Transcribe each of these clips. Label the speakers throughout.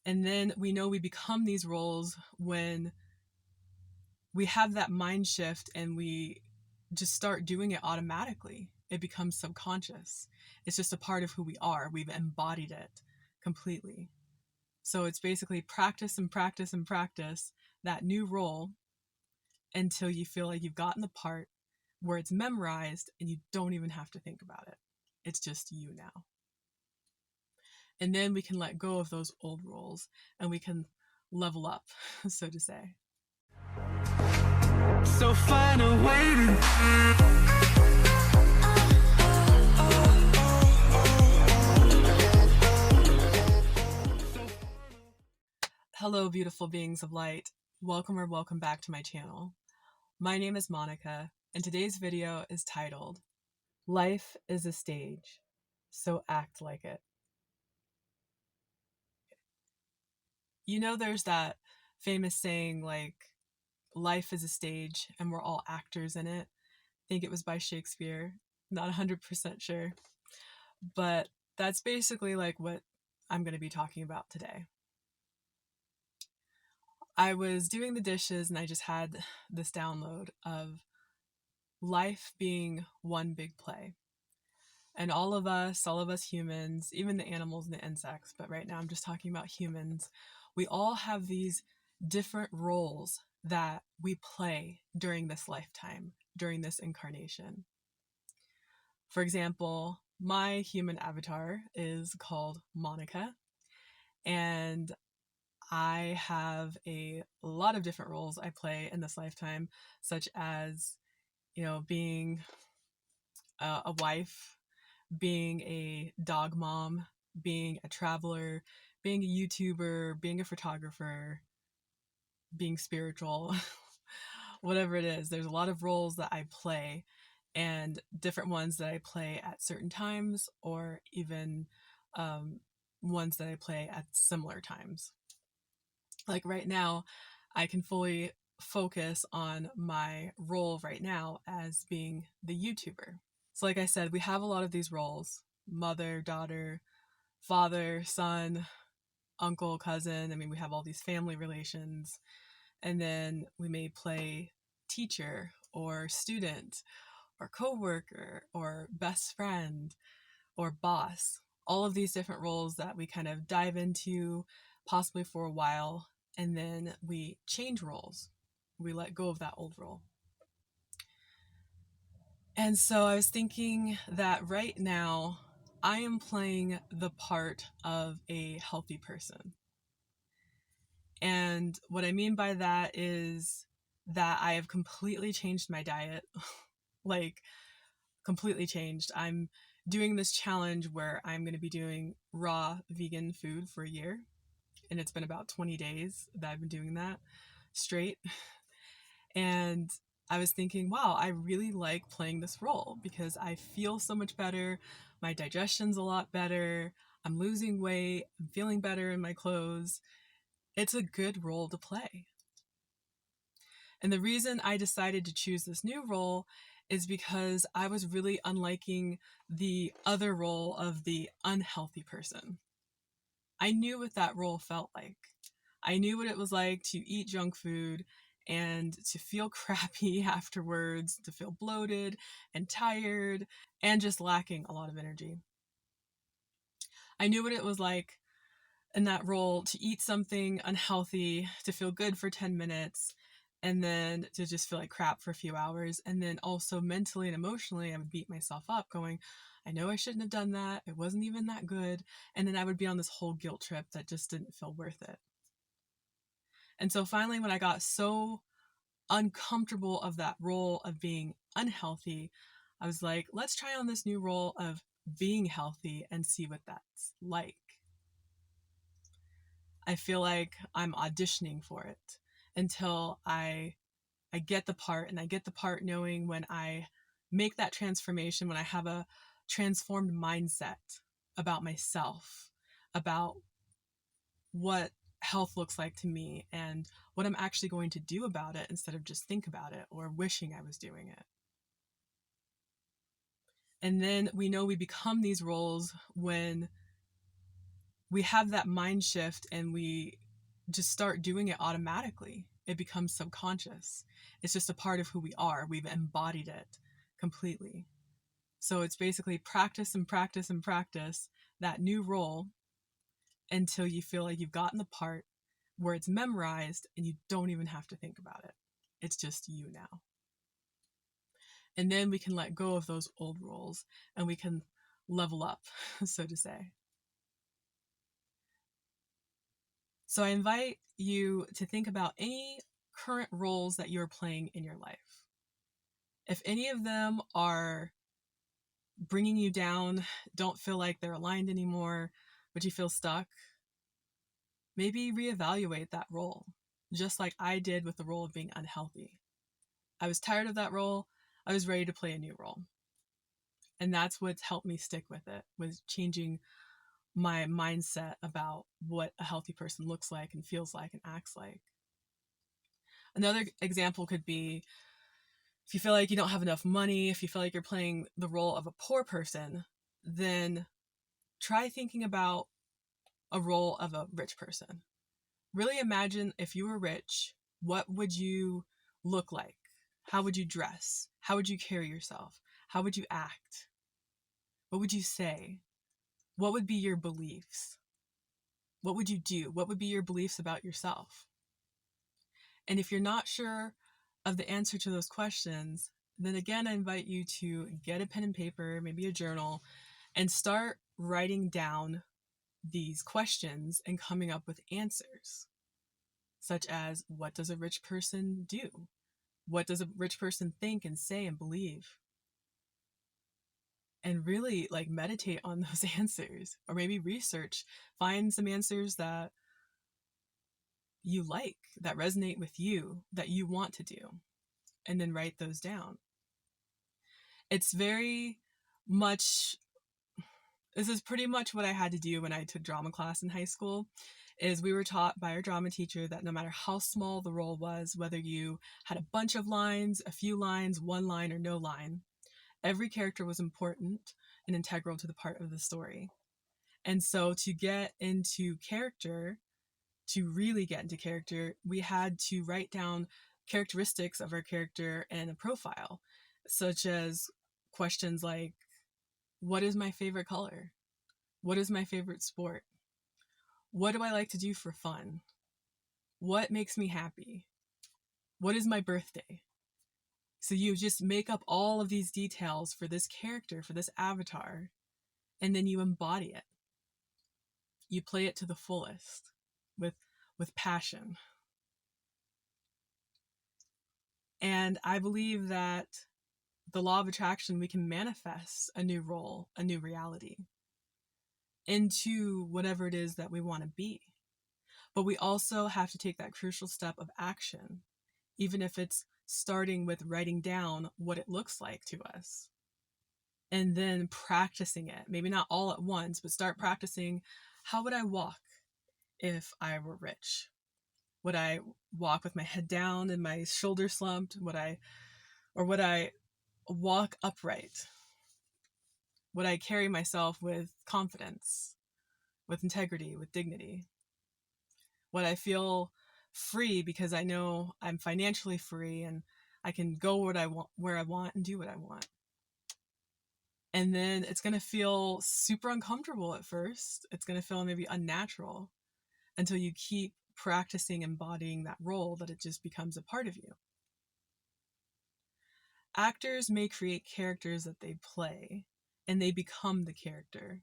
Speaker 1: And then we know we become these roles when we have that mind shift and we just start doing it automatically. It becomes subconscious. It's just a part of who we are. We've embodied it completely. So it's basically practice and practice and practice that new role until you feel like you've gotten the part where it's memorized and you don't even have to think about it. It's just you now. And then we can let go of those old roles and we can level up, so to say. So find a way to... Hello, beautiful beings of light. Welcome or welcome back to my channel. My name is Monica, and today's video is titled, Life is a Stage, so act like it. You know, there's that famous saying, like, life is a stage and we're all actors in it. I think it was by Shakespeare, not 100% sure. But that's basically like what I'm going to be talking about today. I was doing the dishes and I just had this download of life being one big play. And all of us humans, even the animals and the insects, but right now I'm just talking about humans, we all have these different roles that we play during this lifetime, during this incarnation. For example, my human avatar is called Monica, and I have a lot of different roles I play in this lifetime, such as, being a wife, being a dog mom, being a traveler, being a YouTuber, being a photographer, being spiritual, whatever it is. There's a lot of roles that I play, and different ones that I play at certain times, or even ones that I play at similar times. Like right now, I can fully focus on my role right now as being the YouTuber. So like I said, we have a lot of these roles: mother, daughter, father, son, uncle, cousin. I mean, we have all these family relations. And then we may play teacher or student or coworker or best friend or boss. All of these different roles that we kind of dive into possibly for a while, and then we change roles. We let go of that old role. And so I was thinking that right now I am playing the part of a healthy person. And what I mean by that is that I have completely changed my diet, like completely changed. I'm doing this challenge where I'm going to be doing raw vegan food for a year. And it's been about 20 days that I've been doing that straight. And I was thinking, wow, I really like playing this role because I feel so much better. My digestion's a lot better. I'm losing weight. I'm feeling better in my clothes. It's a good role to play. And the reason I decided to choose this new role is because I was really unliking the other role of the unhealthy person. I knew what that role felt like. I knew what it was like to eat junk food and to feel crappy afterwards, to feel bloated and tired and just lacking a lot of energy. I knew what it was like in that role to eat something unhealthy, to feel good for 10 minutes, and then to just feel like crap for a few hours. And then also mentally and emotionally, I would beat myself up going, I know I shouldn't have done that. It wasn't even that good. And then I would be on this whole guilt trip that just didn't feel worth it. And so finally, when I got so uncomfortable of that role of being unhealthy, I was like, let's try on this new role of being healthy and see what that's like. I feel like I'm auditioning for it until I get the part, and I get the part knowing when I make that transformation, when I have a transformed mindset about myself, about what health looks like to me and what I'm actually going to do about it instead of just think about it or wishing I was doing it. And then we know we become these roles when we have that mind shift and we just start doing it automatically. It becomes subconscious. It's just a part of who we are. We've embodied it completely. So it's basically practice and practice and practice that new role until you feel like you've gotten the part where it's memorized and you don't even have to think about it. It's just you now. And then we can let go of those old roles and we can level up, so to say. So I invite you to think about any current roles that you're playing in your life. If any of them are bringing you down, don't feel like they're aligned anymore, but you feel stuck, maybe reevaluate that role, just like I did with the role of being unhealthy. I was tired of that role. I was ready to play a new role. And that's what's helped me stick with it, was changing my mindset about what a healthy person looks like and feels like and acts like. Another example could be if you feel like you don't have enough money, if you feel like you're playing the role of a poor person, then try thinking about a role of a rich person. Really imagine if you were rich, what would you look like? How would you dress? How would you carry yourself? How would you act? What would you say? What would be your beliefs? What would you do? What would be your beliefs about yourself? And if you're not sure of the answer to those questions, then again, I invite you to get a pen and paper, maybe a journal, and start writing down these questions and coming up with answers, such as, what does a rich person do? What does a rich person think and say and believe? And really meditate on those answers, or maybe research, find some answers that you like, that resonate with you, that you want to do, and then write those down. It's very much, this is pretty much what I had to do when I took drama class in high school, is we were taught by our drama teacher that no matter how small the role was, whether you had a bunch of lines, a few lines, one line, or no line, every character was important and integral to the part of the story. And so to get into character, to really get into character, we had to write down characteristics of our character and a profile, such as questions like, what is my favorite color? What is my favorite sport? What do I like to do for fun? What makes me happy? What is my birthday? So you just make up all of these details for this character, for this avatar, and then you embody it. You play it to the fullest with passion. And I believe that the law of attraction, we can manifest a new role, a new reality into whatever it is that we want to be. But we also have to take that crucial step of action, even if it's starting with writing down what it looks like to us. And then practicing it, maybe not all at once, but start practicing. How would I walk if I were rich? Would I walk with my head down and my shoulders slumped? Would I walk upright? Would I carry myself with confidence, with integrity, with dignity? Would I feel free because I know I'm financially free and I can go where I want and do what I want? And then it's going to feel super uncomfortable at first. It's going to feel maybe unnatural until you keep practicing embodying that role, that it just becomes a part of you. Actors may create characters that they play, and they become the character,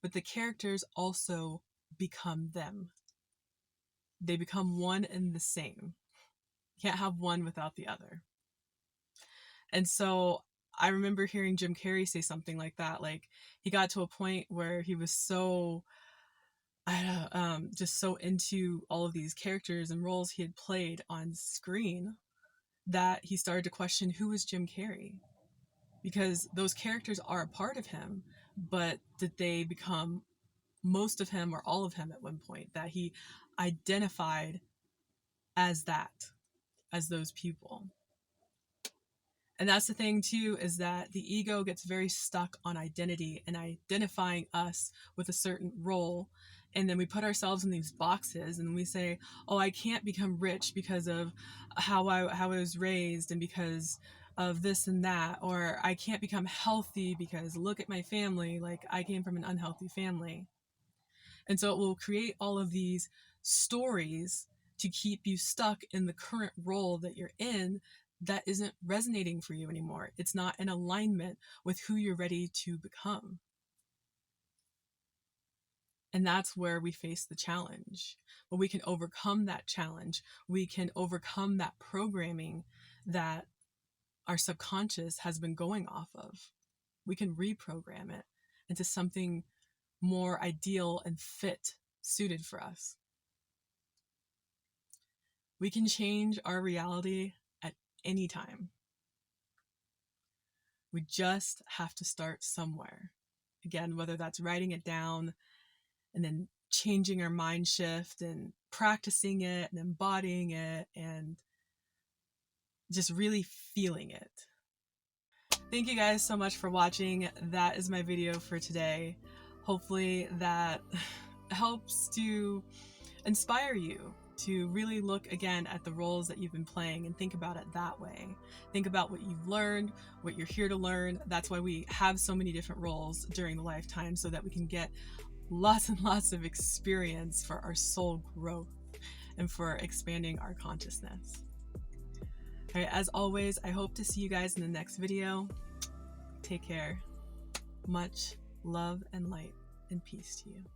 Speaker 1: but the characters also become them. They become one and the same. You can't have one without the other. And so I remember hearing Jim Carrey say something like that. Like, he got to a point where he was so just so into all of these characters and roles he had played on screen that he started to question, who is Jim Carrey? Because those characters are a part of him, but did they become most of him or all of him at one point, that he identified as those people? And that's the thing too, is that the ego gets very stuck on identity and identifying us with a certain role And then we put ourselves in these boxes and we say, oh, I can't become rich because of how I was raised and because of this and that, or I can't become healthy because look at my family, like I came from an unhealthy family. And so it will create all of these stories to keep you stuck in the current role that you're in that isn't resonating for you anymore. It's not in alignment with who you're ready to become. And that's where we face the challenge. But we can overcome that challenge. We can overcome that programming that our subconscious has been going off of. We can reprogram it into something more ideal and fit, suited for us. We can change our reality at any time. We just have to start somewhere. Again, whether that's writing it down and then changing our mind shift and practicing it and embodying it and just really feeling it. Thank you guys so much for watching. That is my video for today. Hopefully that helps to inspire you to really look again at the roles that you've been playing and think about it that way. Think about what you've learned, what you're here to learn. That's why we have so many different roles during the lifetime, so that we can get lots and lots of experience for our soul growth and for expanding our consciousness. All right, as always, I hope to see you guys in the next video. Take care. Much love and light and peace to you.